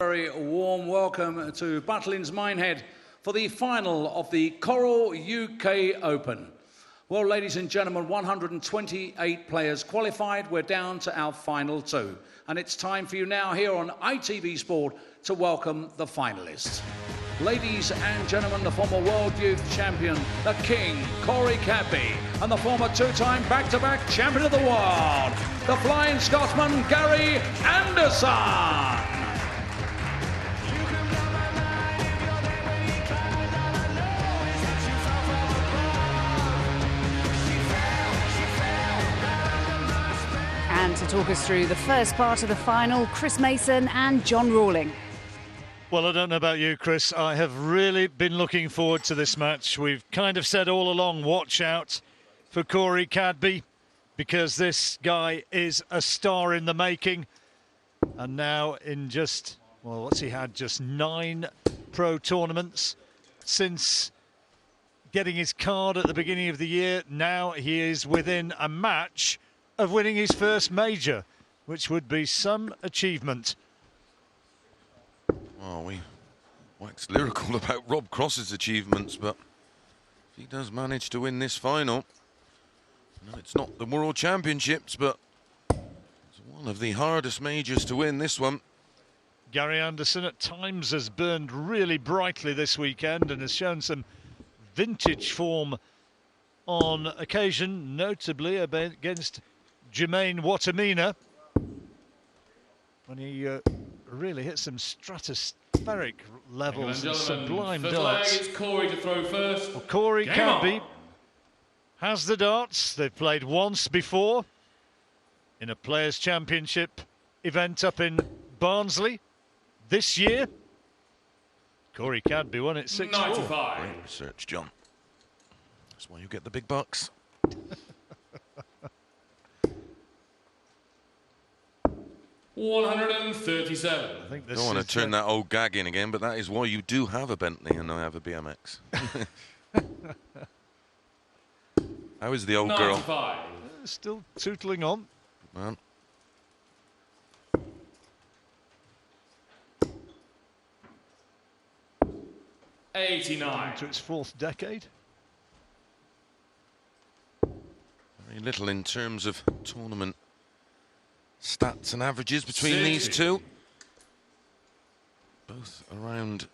Very warm welcome to Butlins Minehead for the final of the Coral UK Open. Well, ladies and gentlemen, 128 players qualified. We're down to our final two. And it's time for you now here on ITV Sport to welcome the finalists. Ladies and gentlemen, the former World Youth Champion, the King, Corey Cadby, and the former two-time back-to-back champion of the world, the Flying Scotsman, Gary Anderson. And to talk us through the first part of the final, Chris Mason and John Rawling. Well, I don't know about you, Chris. I have really been looking forward to this match. We've kind of said all along, watch out for Corey Cadby, because this guy is a star in the making. And now in just, well, what's he had? Just 9 pro tournaments since getting his card at the beginning of the year. Now he is within a match of winning his first major, which would be some achievement. Well, we waxed lyrical about Rob Cross's achievements, but if he does manage to win this final, no, it's not the World Championships, but it's one of the hardest majors to win, this one. Gary Anderson at times has burned really brightly this weekend and has shown some vintage form on occasion, notably against Jermaine Watamina, when he really hit some stratospheric levels and sublime darts. It's Corey to throw first. Well, Corey Cadby has the darts. They've played once before in a Players' Championship event up in Barnsley this year. Corey Cadby won it 6-4. 95. Great research, John. That's why you get the big bucks. $137. I think this Don't want to turn that old gag in again, but that is why you do have a Bentley and I have a BMX. How is the old 95. girl? Still tootling on. Man. $89. To its 4th decade. Very little in terms of tournament stats and averages between these two. Both around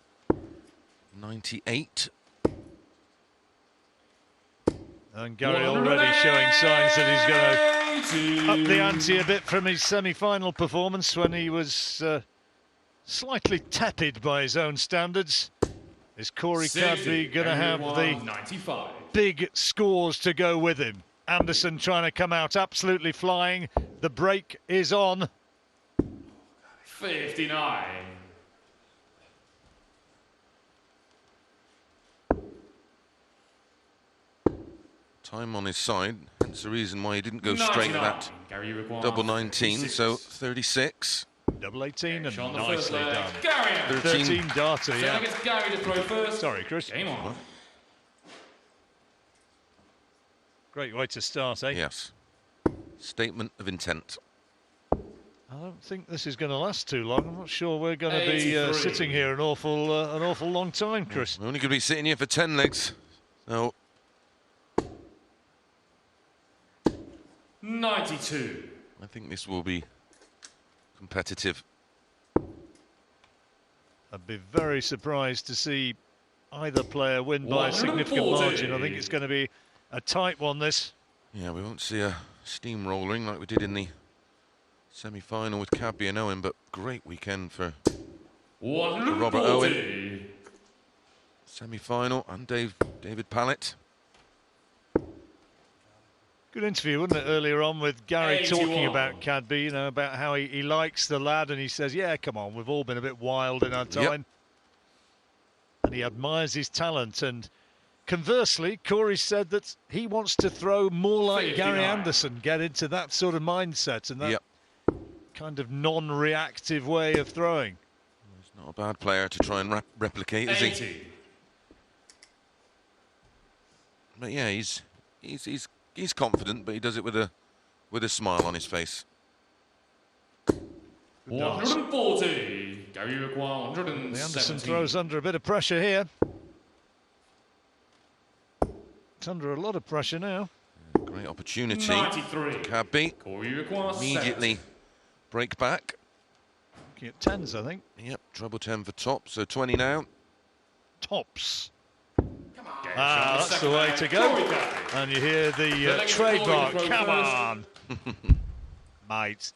98. And Gary already showing signs that he's going to up the ante a bit from his semi-final performance when he was slightly tepid by his own standards. Is Corey Cadby going to have the 95. big scores to go with him? Anderson trying to come out absolutely flying. The break is on. 59. Time on his side, hence the reason why he didn't go straight that Gary, you require double 19, 56. so 36. Double 18 and Sean, the first nicely leg. done. Gary. 13 darter, So yeah. I guess Gary to throw first. Sorry, Chris. Game on. Great way to start, eh? Yes. Statement of intent. I don't think this is going to last too long. I'm not sure we're going to be 83. sitting here an awful long time, Chris. We're only going to be sitting here for 10 legs. So 92. I think this will be competitive. I'd be very surprised to see either player win by a significant 140. margin. I think it's going to be a tight one, this. Yeah, we won't see a steamrolling like we did in the semi-final with Cadby and Owen, but great weekend for Robert 140. Owen. Semi-final and David Pallett. Good interview, wasn't it, earlier on with Gary 81. talking about Cadby, you know, about how he likes the lad, and he says, yeah, come on, we've all been a bit wild in our time. And he admires his talent, and conversely, Corey said that he wants to throw more like 59. Gary Anderson, get into that sort of mindset and that kind of non-reactive way of throwing. He's not a bad player to try and replicate, is he? 80. But yeah, he's confident, but he does it with a smile on his face. 140. Gary require The Anderson 117. throws under a bit of pressure here. It's under a lot of pressure now. Great opportunity. 93. Cadby Corey requires immediately break back. Looking at tens, I think. Yep, treble 10 for top, so 20 now. Tops. Game Ah, shot that's the second way leg. to go. Corey Cadby. And you hear the legacy trademark. Corey Come throw on, mate.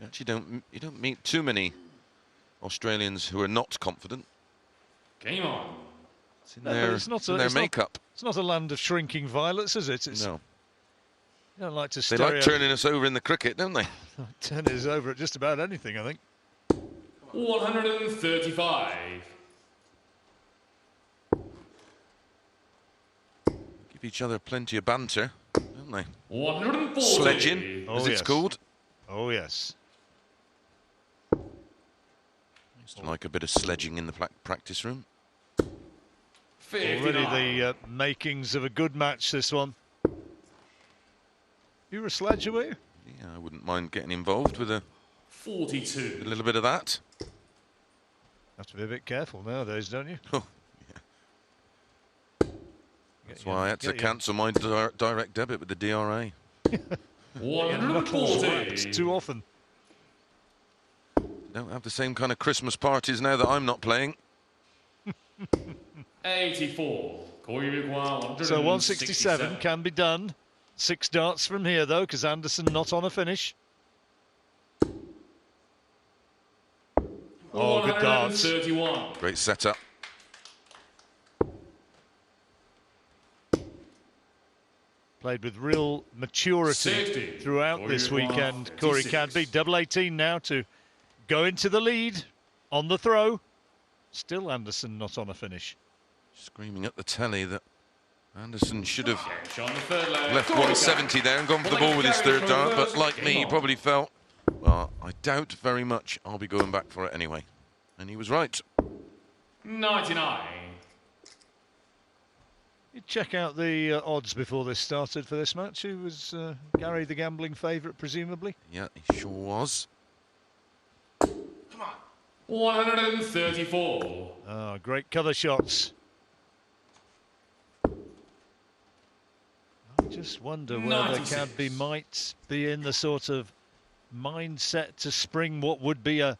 You actually you don't meet too many Australians who are not confident. Game on. It's in No, but their, it's not it's in a- their it's not- makeup. It's not a land of shrinking violets, is it? It's, No, You don't like to they like turning us over in the cricket, don't they? turn us over at just about anything, I think. 135. Give each other plenty of banter, don't they? 140. Sledging, Oh, as it's yes. called. Oh, yes. Used to like a bit of sledging in the practice room. 59. Already the makings of a good match, this one. You were a sledger, were you? Yeah, I wouldn't mind getting involved with a 42. little bit of that. Have to be a bit careful nowadays, don't you? Oh, yeah. That's why I had to cancel my direct debit with the DRA. Knuckles 140. wrapped too often. Don't have the same kind of Christmas parties now that I'm not playing. 84. Corey require 167. So 167 can be done. 6 darts from here, though, because Anderson not on a finish. Oh, good darts. 131. Great setup. Played with real maturity 60. throughout Corey this require weekend. Corey 56. Cadby, double 18 now to go into the lead on the throw. Still Anderson not on a finish. Screaming at the telly that Anderson should have Game shot on the third leg. left Corey 170 there and gone for the Cadby. ball with his Gary third throw dart, but first. like me, Game he on. probably felt, well, I doubt very much I'll be going back for it anyway. And he was right. 99. You check out the odds before this started for this match. Who was Gary the gambling favourite, presumably? Yeah, he sure was. 134. Oh, great cover shots. I just wonder whether 96. Cadby might be in the sort of mindset to spring what would be an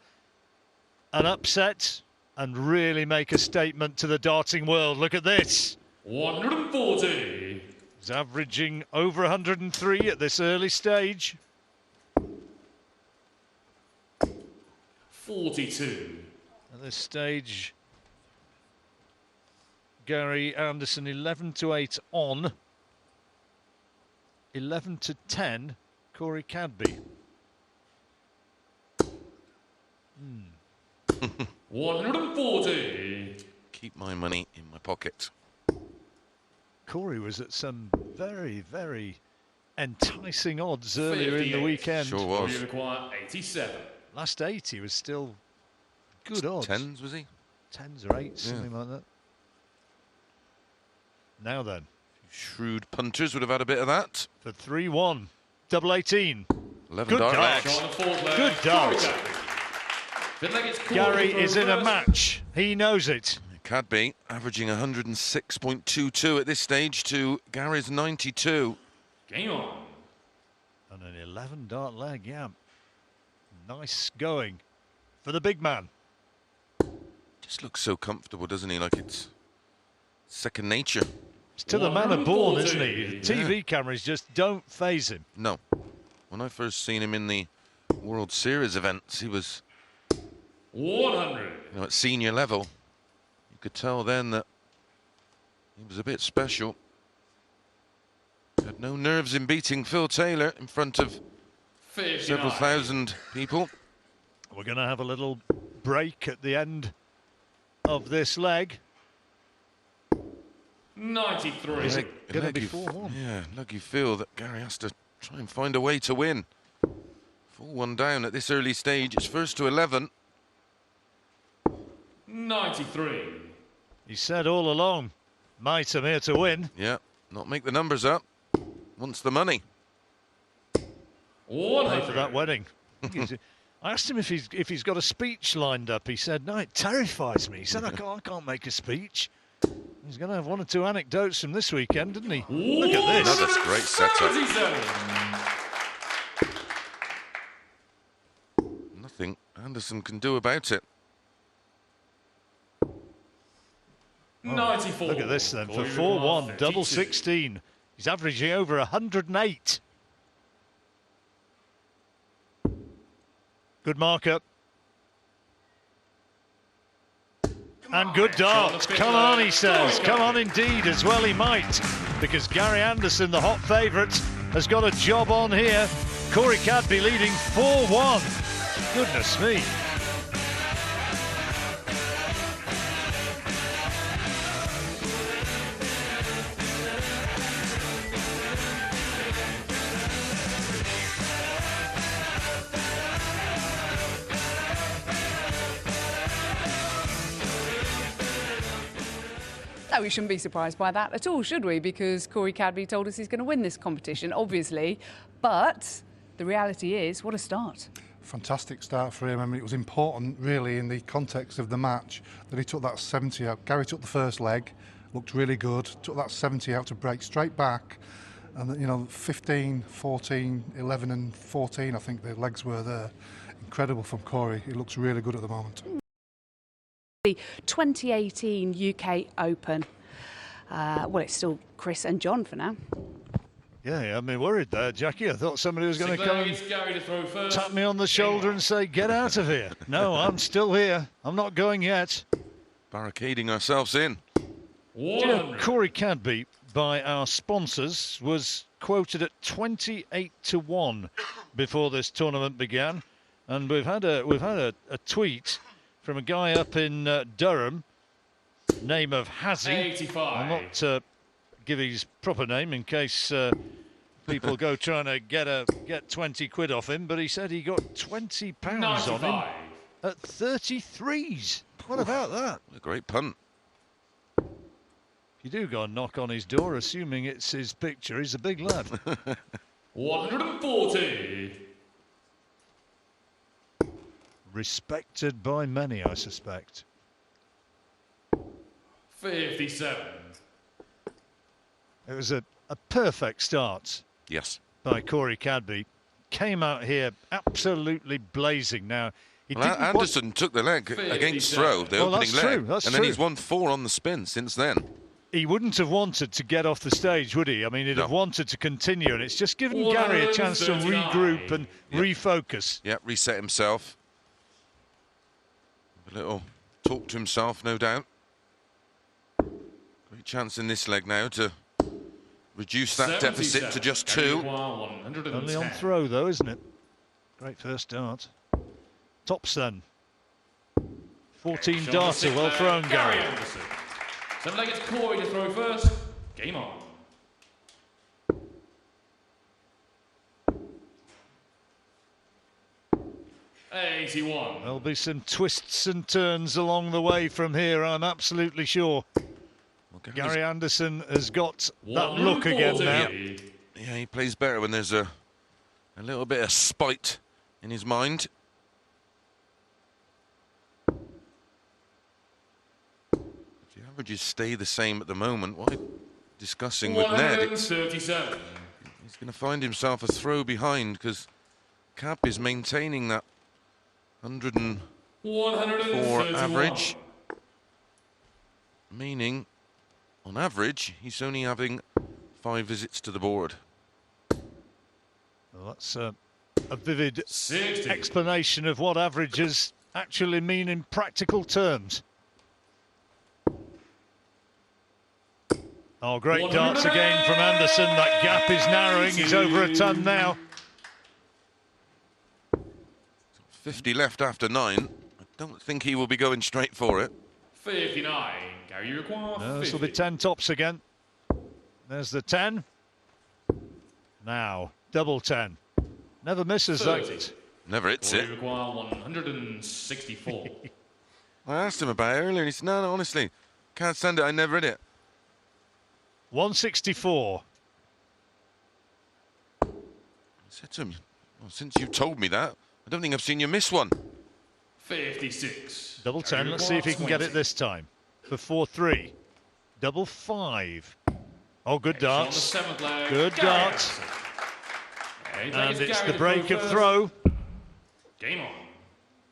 upset and really make a statement to the darting world. Look at this. 140. He's averaging over 103 at this early stage. 42. At this stage, Gary Anderson 11 to 8 on. 11 to 10, Corey Cadby. 140. Keep my money in my pocket. Corey was at some very, very enticing odds earlier in the 58. weekend. Sure Corey was. require 87. Last 8, he was still good odds. Tens, was he? 10s or 8s, something like that. Now then, Shrewd punters would have had a bit of that. for 3-1, double 18. 11 Good dart dart. legs. Shot on the fourth leg. Good dart. Corey Cadby. Fifth leg, it's Corey Gary for is in a first. match. He knows it. Cadby averaging 106.22 at this stage to Gary's 92. Game on. And an 11 dart leg, yeah. Nice going for the big man. Just looks so comfortable, doesn't he? Like it's second nature. It's to the manner born, 140. isn't he? The TV cameras just don't phase him. No. When I first seen him in the World Series events, he was 100. at senior level. You could tell then that he was a bit special. Had no nerves in beating Phil Taylor in front of 59. several thousand people. We're going to have a little break at the end of this leg. 93. Is it going to be you 4-1? Yeah, like you feel that Gary has to try and find a way to win. 4-1 down at this early stage. It's first to 11. 93. He said all along, mate, I'm here to win. Yeah, not make the numbers up. Wants the money. Pay for 100. that wedding. I asked him if he's got a speech lined up. He said, no, it terrifies me. He said, I can't make a speech. He's going to have one or two anecdotes from this weekend, didn't he? Look at this. Another great setup. 77. Nothing Anderson can do about it. 94. Look at this then, for Corey 4-1, 32. double 16. He's averaging over 108. Good marker. And good dart. Come on, he says. Come on indeed, as well he might. Because Gary Anderson, the hot favourite, has got a job on here. Corey Cadby leading 4-1. Goodness me. No, we shouldn't be surprised by that at all, should we? Because Corey Cadby told us he's going to win this competition, obviously. But the reality is, what a start. Fantastic start for him. I mean, it was important, really, in the context of the match that he took that 70 out. Gary took the first leg, looked really good, took that 70 out to break straight back. And, you know, 15, 14, 11 and 14, I think the legs were there. Incredible from Corey. He looks really good at the moment. The 2018 UK Open. Well, it's still Chris and John for now. Yeah, I mean, worried there, Jackie. I thought somebody was going to come and Gary to throw first. tap me on the shoulder and say, get out of here. No, I'm still here. I'm not going yet. Barricading ourselves in. Do you know, 100. Corey Cadby, by our sponsors, was quoted at 28 to 1 before this tournament began. And we've had a tweet from a guy up in Durham, name of Hazzy. 85. I'll not give his proper name in case people go trying to get 20 quid off him, but he said he got £20 on him 95. at 33s. What about that? What a great punt. If you do go and knock on his door, assuming it's his picture, he's a big lad. 140. Respected by many, I suspect. 57. It was a perfect start Yes. by Corey Cadby. Came out here absolutely blazing. Now, he Well, didn't quite- Anderson took the leg against throw, the Well, opening that's leg. true, that's and then true. he's won 4 on the spin since then. He wouldn't have wanted to get off the stage, would he? I mean, he'd have No. wanted to continue, and it's just given Gary a chance to 139. regroup and Yep. refocus. Yeah, reset himself. A little talk to himself, no doubt. Great chance in this leg now to reduce that deficit to 77. just Gary 2. Require 110. Only on throw, though, isn't it? Great first start. Tops then. 14 Shot darter, six well there, thrown, Gary. Anderson. 7 leg, it's Corey to throw first. Game on. $81. There'll be some twists and turns along the way from here, I'm absolutely sure. Well, Gary Anderson has got that look again now. 140. Yeah, he plays better when there's a little bit of spite in his mind. If the averages stay the same at the moment, what I'm discussing with Ned, he's 137. going to find himself a throw behind because Cap is maintaining that 104 131. average, meaning on average he's only having 5 visits to the board. Well, that's a vivid 60. explanation of what averages actually mean in practical terms. Oh, great darts again from Anderson. That gap is narrowing. He's over a ton now. 50 left after 9. I don't think he will be going straight for it. 59. Gary, you require No, this will 50. be 10 tops again. There's the 10. Now, double 10. Never misses 30. that. Never hits Corey it. require 164. I asked him about it earlier and he said, no, honestly, can't stand it, I never hit it. 164. I said to him, well, since you told me that, I don't think I've seen you miss one. 56. Double 10. Let's see if he can get it this time. For 4-3. Double 5. Oh, good darts. Good darts. And it's the break of throw. Game on.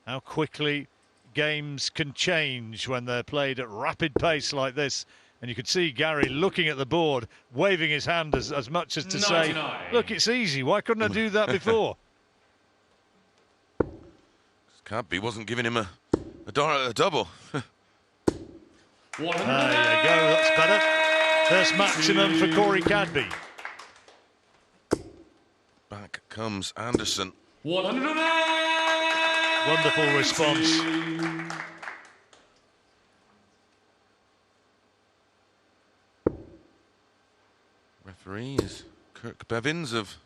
How quickly games can change when they're played at rapid pace like this. And you could see Gary looking at the board, waving his hand as much as to 99. say, look, it's easy. Why couldn't I do that before? Cadby wasn't giving him a dart at a double. There you go, that's better. First maximum for Corey Cadby. Back comes Anderson. 108. Wonderful response. Referee is Kirk Bevins of...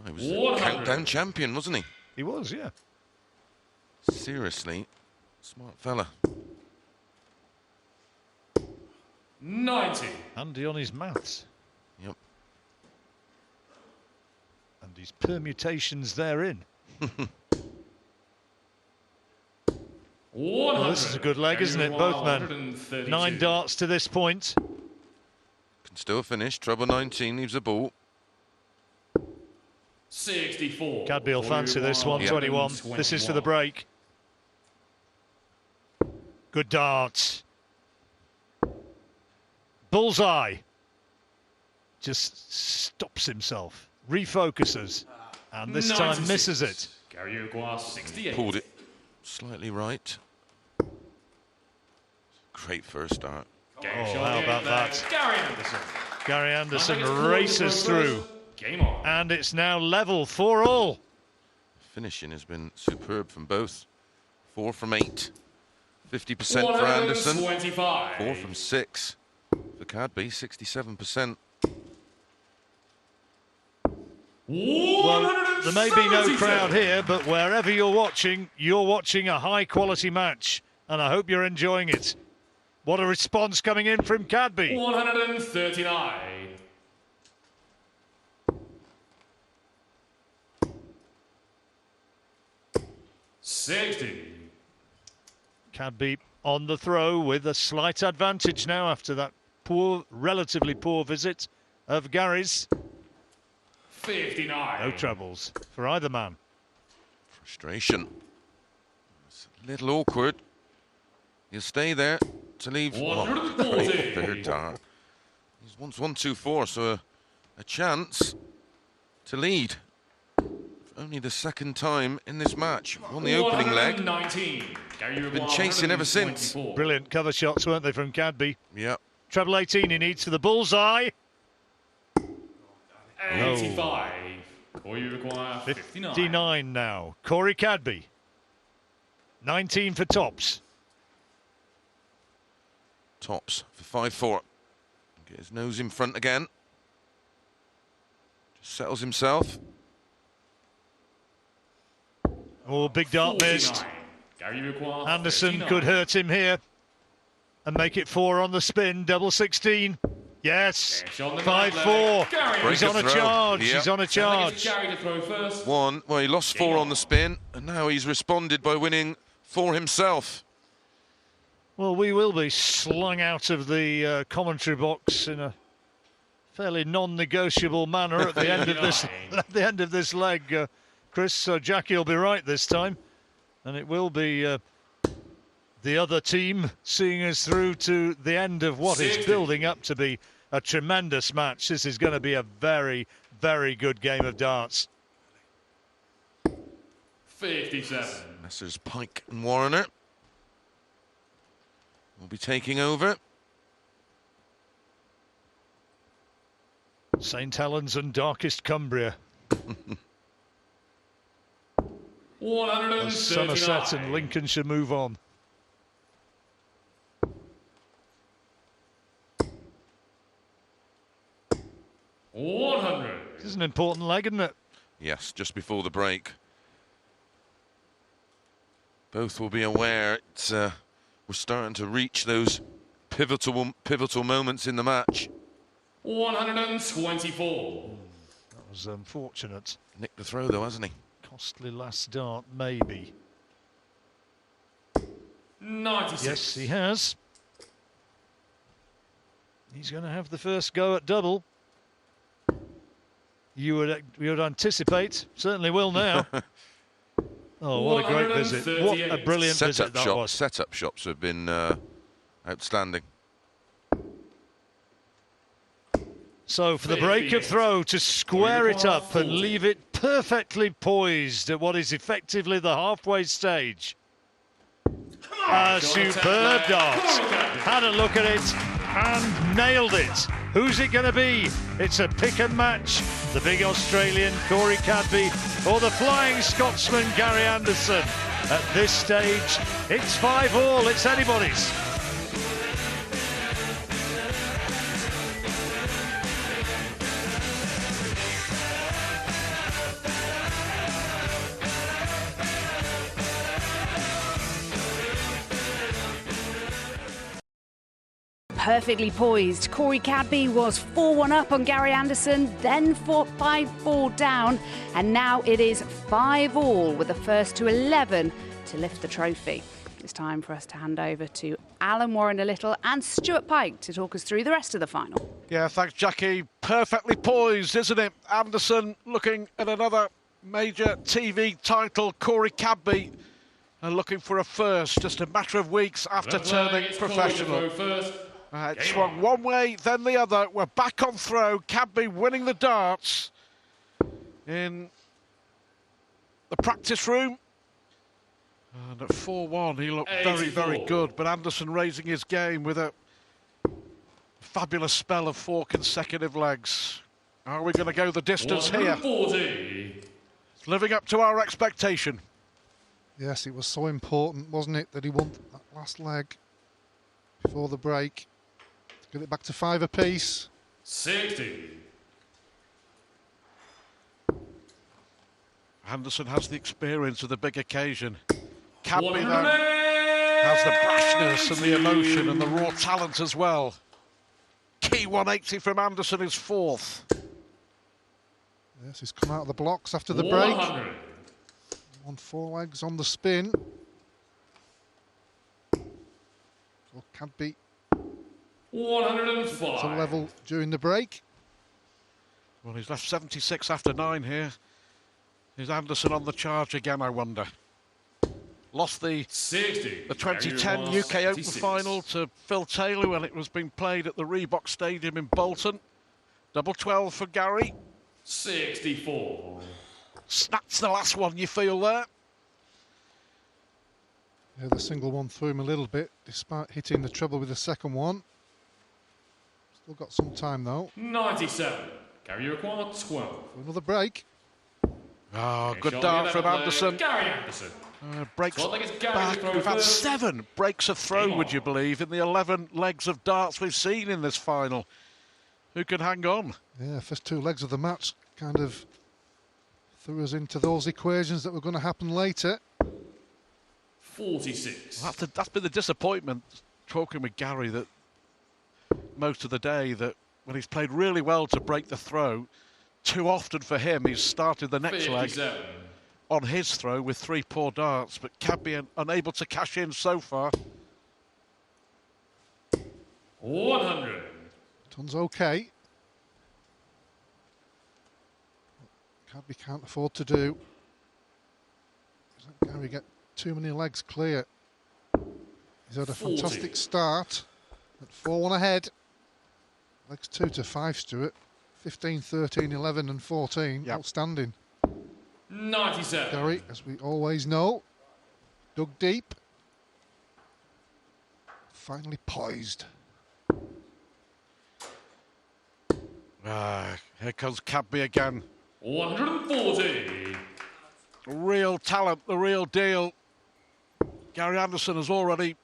he was a countdown champion, wasn't he? He was, yeah. Seriously, smart fella. 90. Handy on his maths. Yep. And his permutations therein. Well, this is a good leg, isn't it? Both men. 9 darts to this point. Can still finish. Treble 19 leaves a ball. 64. Cadby will fancy this one. 21. This is for the break. Good darts. Bullseye. Just stops himself. Refocuses. And this time 96. misses it. Gary Uruguay, 68. Pulled it slightly right. Great first dart. Oh, how about that? Gary Anderson. Gary Anderson races through. Game on. And it's now level 4-all. Finishing has been superb from both. 4 from 8. 50% for Anderson. 25. 4 from 6 for Cadby. 67%. Well, there may be no crowd here, but wherever you're watching a high-quality match, and I hope you're enjoying it. What a response coming in from Cadby. 139. $60. Cadby on the throw with a slight advantage now after that relatively poor visit of Gary's. 59. No troubles for either man. Frustration. It's a little awkward. He'll stay there to leave. 140. Third dart. He's once 1-2-4, so a chance to lead. Only the second time in this match. Won the opening leg. 19. Been chasing ever since. Brilliant cover shots, weren't they, from Cadby? Yep. Treble 18 he needs for the bullseye. 85. Or you require 59. 59 now. Corey Cadby. 19 for tops. Tops for 5-4. Get his nose in front again. Just settles himself. Oh, big dart 49. missed. Gary require Anderson 39. could hurt him here and make it 4 on the spin. Double 16. Yes. 5-4. He's on a charge. Yep. He's on a charge. Gary to throw first. Well, he lost 4 on the spin, and now he's responded by winning 4 himself. Well, we will be slung out of the commentary box in a fairly non-negotiable manner at the end of this. At the end of this leg, Chris. So Jackie will be right this time, and it will be the other team seeing us through to the end of what is building up to be a tremendous match. This is going to be a very, very good game of darts. 57. Messrs Pike and Warner will be taking over. St Helens and darkest Cumbria. 139. Somerset and Lincolnshire move on. This is an important leg, isn't it? Yes, just before the break. Both will be aware we're starting to reach those pivotal moments in the match. 124. That was unfortunate. Nicked the throw though, hasn't he? Costly last start, maybe. 96. Yes, he has. He's going to have the first go at double. You would anticipate, certainly will now. Oh, what a great visit. What a brilliant visit that was. Setup shots have been outstanding. So for the break of throw to square it up and leave it perfectly poised at what is effectively the halfway stage. A superb dart. Had a look at it and nailed it. Who's it going to be? It's a pick and match. The big Australian Corey Cadby or the flying Scotsman Gary Anderson. At this stage, it's 5-all. It's anybody's. Perfectly poised. Corey Cadby was 4-1 up on Gary Anderson, then 5-4 down, and now it is 5-all with the first to 11 to lift the trophy. It's time for us to hand over to Alan Warren a little and Stuart Pike to talk us through the rest of the final. Yeah, thanks, Jackie. Perfectly poised, isn't it? Anderson looking at another major TV title. Corey Cadby looking for a first, just a matter of weeks after turning professional. It swung one way, then the other. We're back on throw. Cadby winning the darts in the practice room. And at 4-1, he looked very, very good. But Anderson raising his game with a fabulous spell of 4 consecutive legs. Are we going to go the distance here? It's living up to our expectation. Yes, it was so important, wasn't it, that he won that last leg before the break. Get it back to 5 apiece. 60. Anderson has the experience of the big occasion. Cadby has the brashness and the emotion and the raw talent as well. Key 180 from Anderson is 4th. Yes, he's come out of the blocks after the break. On 4 legs on the spin. So Cadby 105. to level during the break. Well, he's left 76 after 9 here. Is Anderson on the charge again, I wonder? Lost the 2010 UK Open final to Phil Taylor when it was being played at the Reebok Stadium in Bolton. Double 12 for Gary. 64. Snatched the last one, you feel there? Yeah, the single one threw him a little bit, despite hitting the treble with the second one. Still got some time, though. 97. Gary, you require 12. For another break. Oh, good dart from Anderson. Gary Anderson. Breaks back. We've had 7 breaks of throw, would you believe, in the 11 legs of darts we've seen in this final. Who can hang on? Yeah, first 2 legs of the match kind of threw us into those equations that were going to happen later. 46. Well, that's been the disappointment, talking with Gary, that most of the day, that when he's played really well to break the throw, too often for him, he's started the next 57. leg on his throw with 3 poor darts, but Cadby unable to cash in so far. 100. Ton's okay. Cadby can't afford to do. Doesn't Gary get too many legs clear? He's had a 40. fantastic start at 4-1 ahead. Legs 2 to 5, Stuart. 15, 13, 11 and 14. Yep. Outstanding. 97. Gary, as we always know, dug deep. Finally poised. Here comes Cadby again. 140. Real talent, the real deal. Gary Anderson has already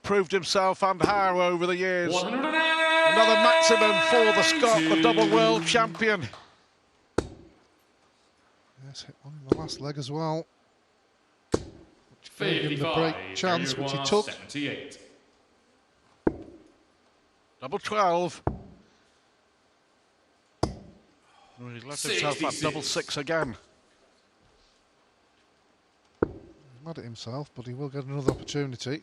proved himself and how over the years. 180. Another maximum for the Scot, the double world champion. Yes, hit one in the last leg as well. Which gave him the 55. break chance, which he took. 78. Double 12. He's left himself that double 6 again. mad at himself, but he will get another opportunity.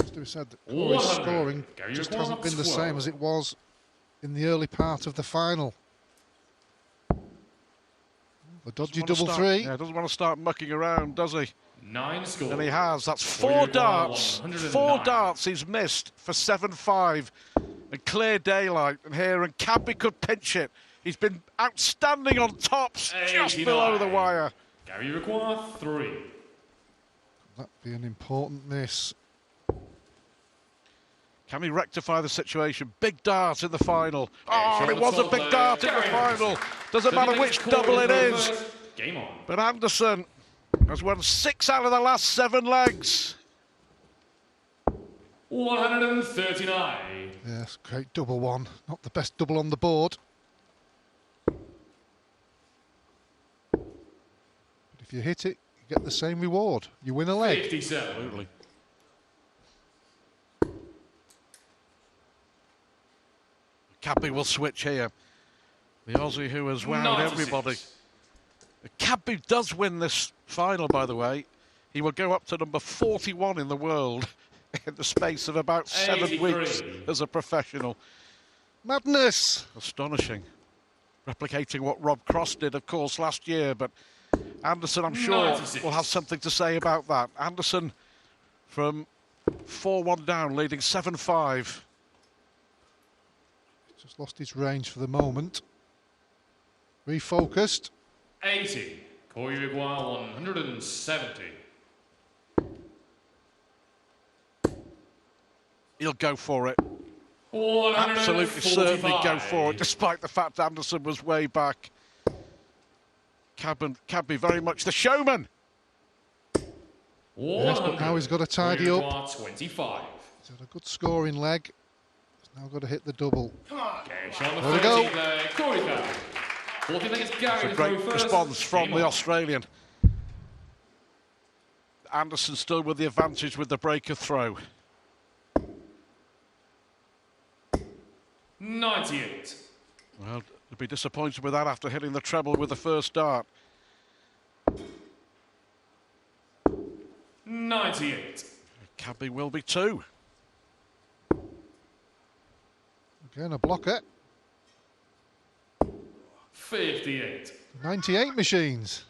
As we said, that Corey's scoring just hasn't been the same as it was in the early part of the final. A dodgy double three. Yeah, doesn't want to start mucking around, does he? 9 scores. And he has. That's 4 darts. 4 darts he's missed for 7-5. And clear daylight. And here, and Cadby could pinch it. He's been outstanding on tops, just below the wire. Gary, you require 3. That'd be an important miss. Can he rectify the situation? Big dart in the final. Oh, it was a big dart in the final. Doesn't matter which double it is. Game on. But Anderson has won 6 out of the last 7 legs. 139. Yes, great double one. Not the best double on the board. But if you hit it, you get the same reward. You win a leg. 57. Absolutely. Cadby will switch here. The Aussie who has wowed 96. everybody. If Cadby does win this final, by the way, he will go up to number 41 in the world in the space of about 7 83. weeks as a professional. Madness! Astonishing. Replicating what Rob Cross did, of course, last year, but Anderson, I'm sure, 96. will have something to say about that. Anderson from 4-1 down, leading 7-5. Just lost his range for the moment. Refocused. 80. Corey require 170. He'll go for it. 145. Absolutely certainly go for it, despite the fact Anderson was way back. Cadby very much the showman. Yes, but now he's got to tidy Corey up. require 25. He's had a good scoring leg. He's now got to hit the double. Okay, shot There we go. Corey Cadby. 40 legs Gary It's a to great throw first. response from Game the on. Australian. Anderson still with the advantage with the breaker throw. 98. Well, he'll be disappointed with that after hitting the treble with the first dart. 98. Cadby will be 2. Again, a blocker. 58. 98 machines.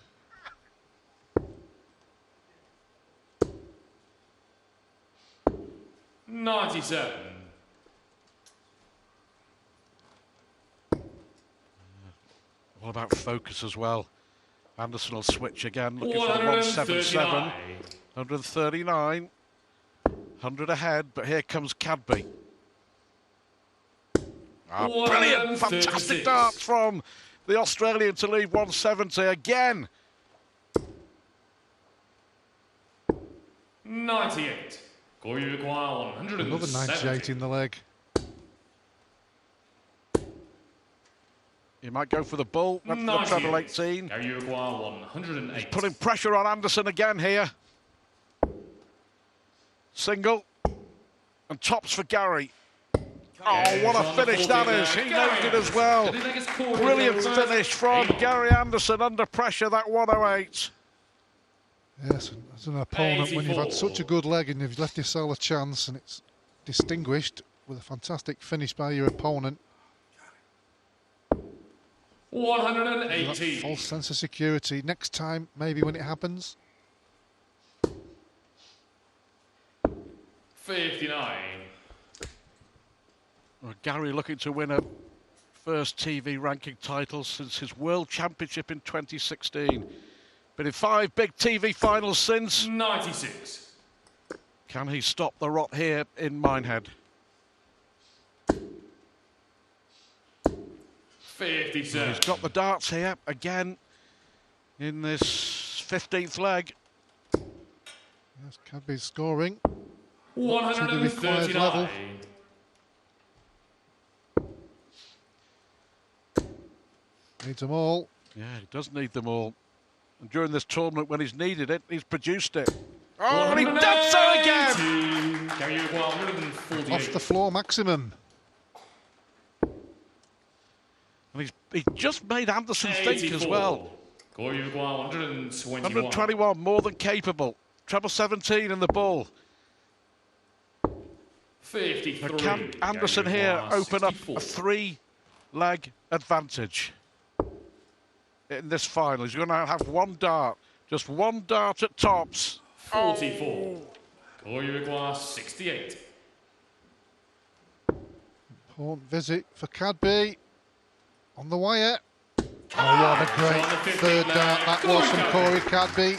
$97. All about focus as well. Anderson will switch again, looking for the 177. 139. 100 ahead, but here comes Cadby. Brilliant, fantastic dart from the Australian to leave 170 again. 98. Corey require 170. Another 98 in the leg. He might go for the bull, went for the treble 18. Gary require 108. He's putting pressure on Anderson again here. Single. And tops for Gary. Oh, what a finish that is. He knows it as well. Brilliant finish from Gary Anderson under pressure, that 108. Yes, and as an opponent, when you've had such a good leg and you've left yourself a chance and it's distinguished with a fantastic finish by your opponent, 180. false sense of security. Next time, maybe when it happens. 59. Well, Gary looking to win a first TV ranking title since his World Championship in 2016. Been in 5 big TV finals since. 96. Can he stop the rot here in Minehead? 57. He's got the darts here again in this 15th leg. Yes, Cadby's scoring to the required 139. level. Needs them all. Yeah, he does need them all. And during this tournament, when he's needed it, he's produced it. Oh, and he does so again! Gary require 148. Off the floor maximum. And he just made Anderson think as well. Corey, you've got 121. 121, more than capable. Treble 17 in the ball. 53. Can Anderson Gary here Uguay, open up 64. a 3-leg advantage in this final? He's going to have one dart, just one dart at tops. 44. Corey, you've got 68. Important visit for Cadby. On the wire. Oh, what a great third dart that was from Corey Cadby.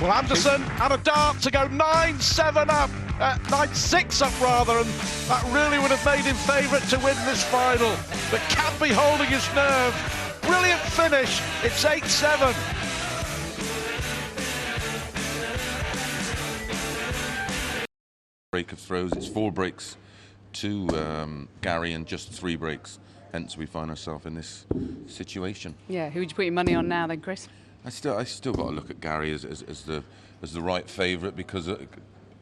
Well, Anderson had a dart to go 9-7 up, 9-6 up rather, and that really would have made him favourite to win this final. But Cadby holding his nerve. Brilliant finish. It's 8-7. Break of throws. It's 4 breaks to Gary and just 3 breaks. Hence, we find ourselves in this situation. Yeah, who would you put your money on now then, Chris? I still got to look at Gary as the right favourite because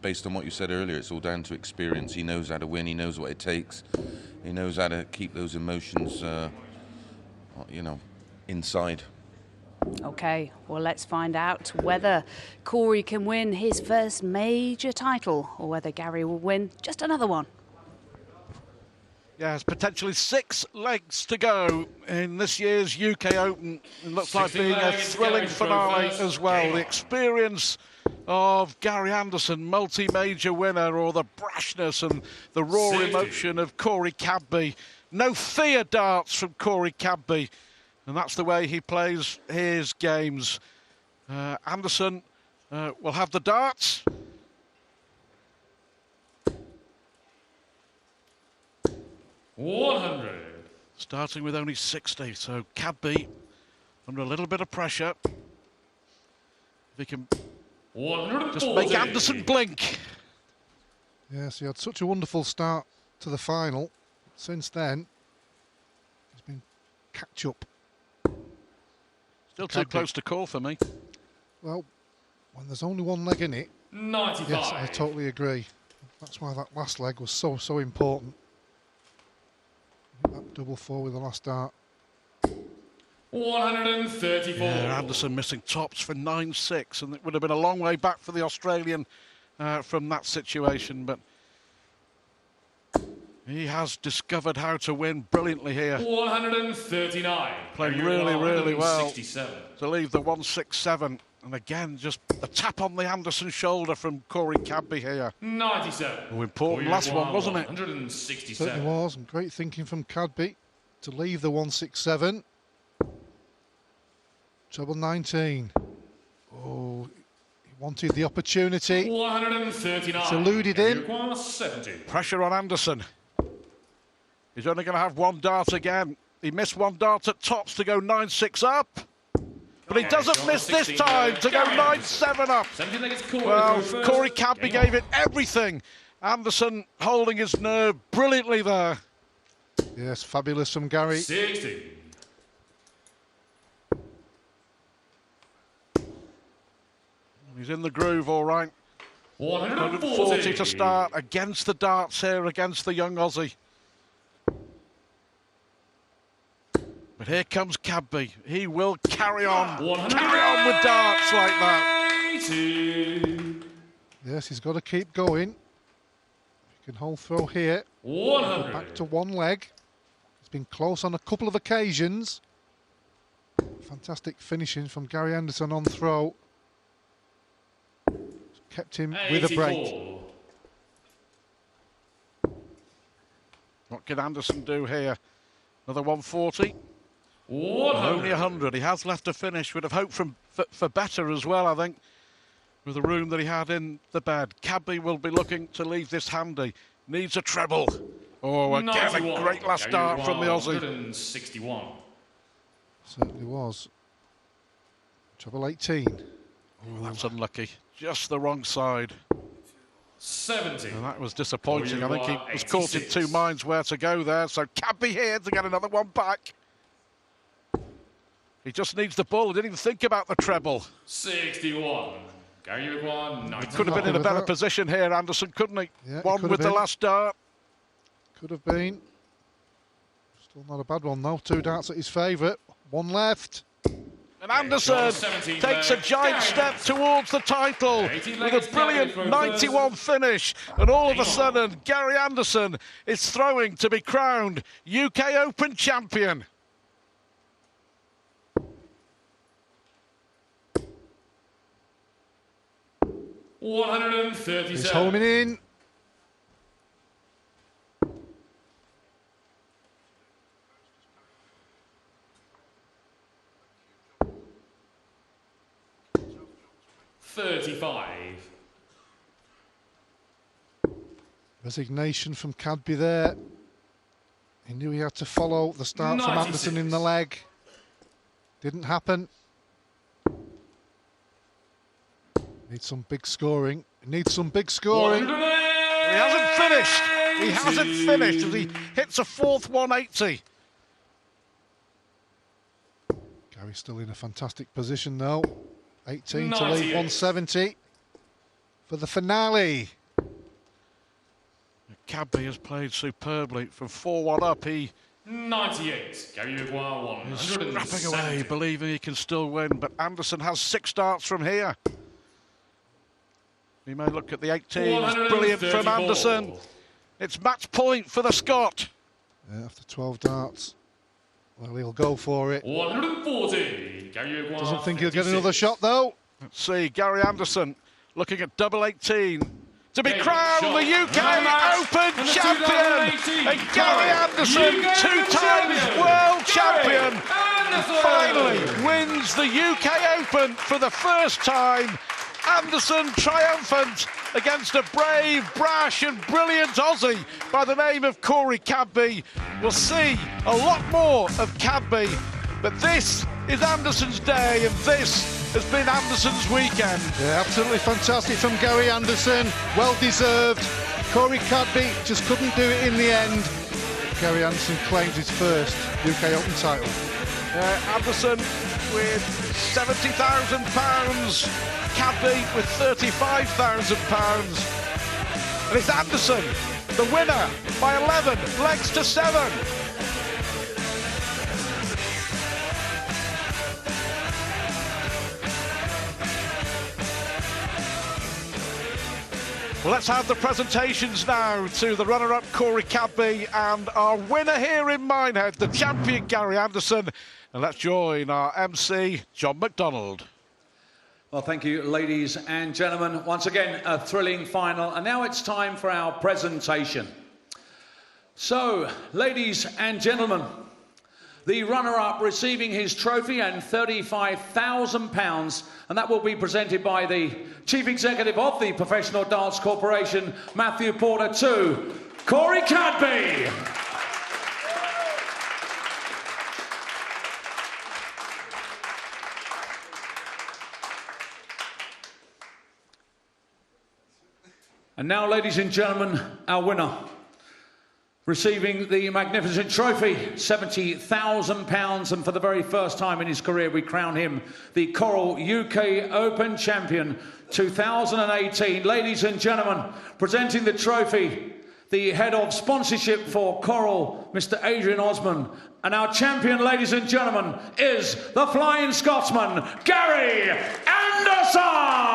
based on what you said earlier, it's all down to experience. He knows how to win. He knows what it takes. He knows how to keep those emotions, inside. Okay, well, let's find out whether Corey can win his first major title or whether Gary will win just another one. Yes, potentially 6 legs to go in this year's UK Open. It looks like being a thrilling finale as well. The experience of Gary Anderson, multi-major winner, or the brashness and the raw emotion of Corey Cadby. No fear darts from Corey Cadby, and that's the way he plays his games. Anderson will have the darts. $100. Starting with only 60, so Cadby under a little bit of pressure. If he can just make Anderson blink. Yes, he had such a wonderful start to the final. Since then, he's been catch up. Still too close to call for me. Well, when there's only one leg in it, 95. yes, I totally agree. That's why that last leg was so important. That double 4 with the last dart. 134. Yeah, Anderson missing tops for 9-6, and it would have been a long way back for the Australian from that situation, but he has discovered how to win brilliantly here. 139. Playing really well 67. to leave the 167. And again, just a tap on the Anderson shoulder from Corey Cadby here. 97. Oh, important last one, wasn't it? 167. Certainly was, and great thinking from Cadby to leave the 167. Treble 19. Oh, he wanted the opportunity. 139. It's eluded him. 70. Pressure on Anderson. He's only going to have one dart again. He missed one dart at tops to go 9-6 up. But he doesn't miss this time to go 9-7 up. Well, Corey Cadby gave it everything. Anderson holding his nerve brilliantly there. Yes, fabulous from Gary. 60. He's in the groove, all right. 140 140 to start against the darts here, against the young Aussie. But here comes Cadby. He will carry on with darts like that. Yes, he's got to keep going. He can hold throw here. 100. Back to one leg. He's been close on a couple of occasions. Fantastic finishing from Gary Anderson on throw. Kept him with a break. What can Anderson do here? Another 140. 100. Only 100. He has left to finish. Would have hoped for better as well, I think, with the room that he had in the bed. Cadby will be looking to leave this handy. Needs a treble. Oh, again, 91. a great last start from the Aussie. 161. Certainly was. Treble 18. Oh, that's unlucky. Just the wrong side. 70. And that was disappointing. I think he was 86. caught in two minds where to go there. So Cadby here to get another one back. He just needs the ball. He didn't even think about the treble. 61. Gary Uguay, 90. Could have been in a better position here, Anderson, couldn't he? Yeah, one with the last dart. Could have been. Still not a bad one though. 2 darts at his favourite. One left. And Anderson takes a giant step towards the title with a brilliant 91 finish. And all of a sudden, Gary Anderson is throwing to be crowned UK Open champion. He's homing in. Resignation from Cadby there. He knew he had to follow the start from Anderson in the leg. Didn't happen. Needs some big scoring. Needs some big scoring. He hasn't finished. He hasn't finished as he hits a fourth 180. Gary's still in a fantastic position though. 18 to lead 170 for the finale. Cadby has played superbly from 4-1 up. He 98. Gary Maguire 170. scrapping away, believing he can still win. But Anderson has 6 starts from here. We may look at the 18. It's brilliant from Anderson. It's match point for the Scot. Yeah, after 12 darts, well, he'll go for it. 140. Gary Maguire. Doesn't think he'll get another shot though. Let's see, Gary Anderson looking at double 18 to be crowned the UK Open champion. And Gary Anderson, 2 times world champion, finally wins the UK Open for the first time. Anderson triumphant against a brave, brash and brilliant Aussie by the name of Corey Cadby. We'll see a lot more of Cadby, but this is Anderson's day and this has been Anderson's weekend. Yeah, absolutely fantastic from Gary Anderson. Well deserved. Corey Cadby just couldn't do it in the end. Gary Anderson claims his first UK Open title. Anderson with £70,000. Cadby with £35,000. And it's Anderson, the winner, by 11 legs to 7. Well, let's have the presentations now to the runner-up Corey Cadby and our winner here in Minehead, the champion Gary Anderson. And let's join our MC, John McDonald. Well, thank you, ladies and gentlemen. Once again, a thrilling final. And now it's time for our presentation. So, ladies and gentlemen, the runner-up receiving his trophy and £35,000, and that will be presented by the Chief Executive of the Professional Darts Corporation, Matthew Porter, to Corey Cadby. And now, ladies and gentlemen, our winner, receiving the magnificent trophy, £70,000, and for the very first time in his career, we crown him the Coral UK Open Champion 2018. Ladies and gentlemen, presenting the trophy, the head of sponsorship for Coral, Mr. Adrian Osman, and our champion, ladies and gentlemen, is the Flying Scotsman, Gary Anderson!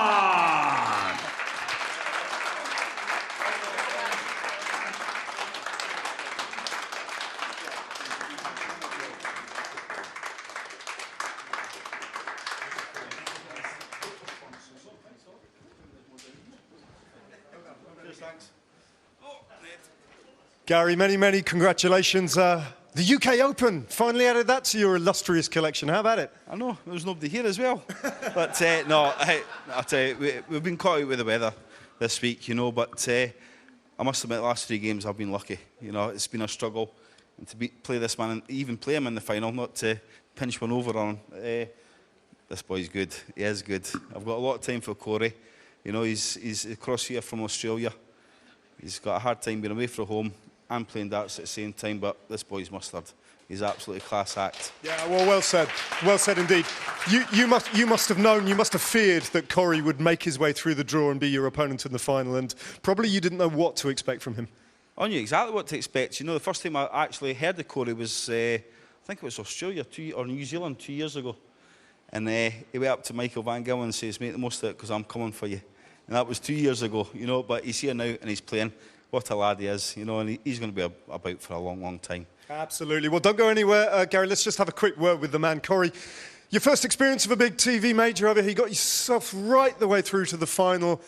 Gary, many congratulations. The UK Open, finally added that to your illustrious collection. How about it? I know, there's nobody here as well. But no, I'll tell you, we've been caught out with the weather this week, you know, but I must admit the last 3 games I've been lucky. You know, it's been a struggle. And to play this man, and even play him in the final, not to pinch one over on him. This boy's good, he is good. I've got a lot of time for Corey. You know, he's across here from Australia. He's got a hard time being away from home and playing darts at the same time, but this boy's mustard. He's absolutely class act. Yeah, well said indeed. You must have known, you must have feared that Corey would make his way through the draw and be your opponent in the final, and probably you didn't know what to expect from him. I knew exactly what to expect. You know, the first time I actually heard of Corey was, I think it was Australia or New Zealand 2 years ago. And he went up to Michael Van Gillen and says, make the most of it because I'm coming for you. And that was 2 years ago, you know, but he's here now and he's playing. What a lad he is, you know, and he's going to be about for a long, long time. Absolutely. Well, don't go anywhere, Gary. Let's just have a quick word with the man, Corey. Your first experience of a big TV major over here, you got yourself right the way through to the final.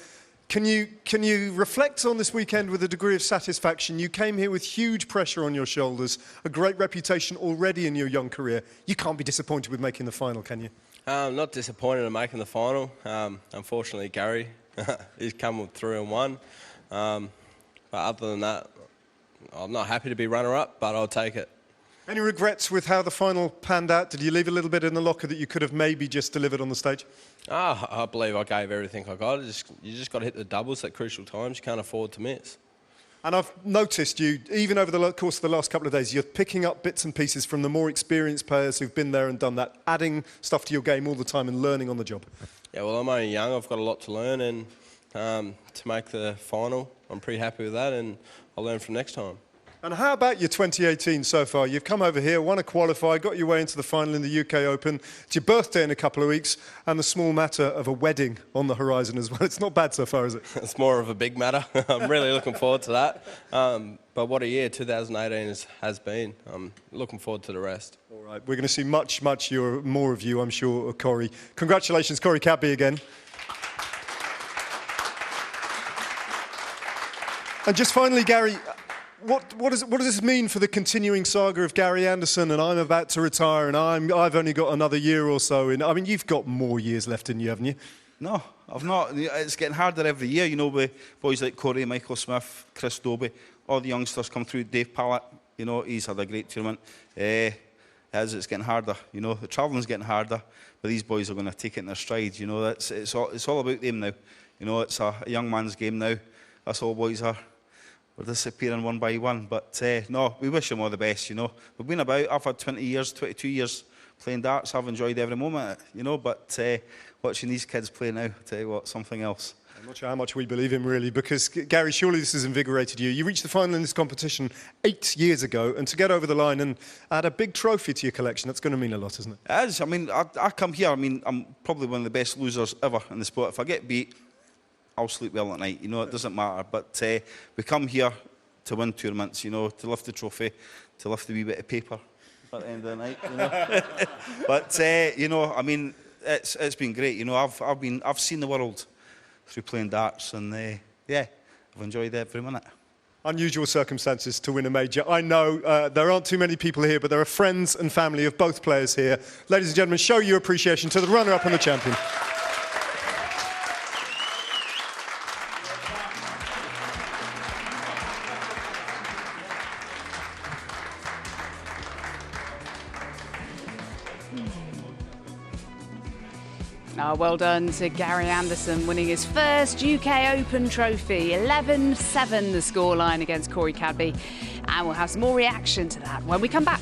Can you reflect on this weekend with a degree of satisfaction? You came here with huge pressure on your shoulders, a great reputation already in your young career. You can't be disappointed with making the final, can you? Not disappointed in making the final. Unfortunately, Gary, he's come through and won. But other than that, I'm not happy to be runner-up, but I'll take it. Any regrets with how the final panned out? Did you leave a little bit in the locker that you could have maybe just delivered on the stage? I believe I gave everything I got. You just got to hit the doubles at crucial times. You can't afford to miss. And I've noticed you, even over the course of the last couple of days, you're picking up bits and pieces from the more experienced players who've been there and done that, adding stuff to your game all the time and learning on the job. Yeah, well, I'm only young. I've got a lot to learn, and to make the final, I'm pretty happy with that, and I'll learn from next time. And how about your 2018 so far? You've come over here, won a qualifier, got your way into the final in the UK Open. It's your birthday in a couple of weeks, and the small matter of a wedding on the horizon as well. It's not bad so far, is it? It's more of a big matter. I'm really looking forward to that. But what a year 2018 has been. I'm looking forward to the rest. All right, we're going to see much more of you, I'm sure, Corey. Congratulations, Corey Cadby, again. And just finally, Gary, what does this mean for the continuing saga of Gary Anderson? And I'm about to retire, and I've only got another year or so. I mean, you've got more years left in you, haven't you? No, I've not. It's getting harder every year, you know, with boys like Corey, Michael Smith, Chris Dobie, all the youngsters come through. Dave Pallett, you know, he's had a great tournament. It's getting harder, you know. The travelling's getting harder, but these boys are going to take it in their stride, you know. It's all about them now. You know, it's a young man's game now. That's all boys are. We're disappearing one by one, but no, we wish them all the best, you know. We've been about, I've had 22 years playing darts. I've enjoyed every moment, you know, but watching these kids play now, I tell you what, something else. I'm not sure how much we believe him, really, because, Gary, surely this has invigorated you. You reached the final in this competition 8 years ago, and to get over the line and add a big trophy to your collection, that's going to mean a lot, isn't it? It is. I mean, I come here, I mean, I'm probably one of the best losers ever in the sport. If I get beat, I'll sleep well at night, you know, it doesn't matter. But we come here to win tournaments, you know, to lift the trophy, to lift the wee bit of paper at the end of the night, you know. But, you know, I mean, it's been great, you know. I've seen the world through playing darts, and, yeah, I've enjoyed every minute. Unusual circumstances to win a major. I know there aren't too many people here, but there are friends and family of both players here. Ladies and gentlemen, show your appreciation to the runner-up and the champion. Well done to Gary Anderson, winning his first UK Open trophy. 11-7 the scoreline against Corey Cadby. And we'll have some more reaction to that when we come back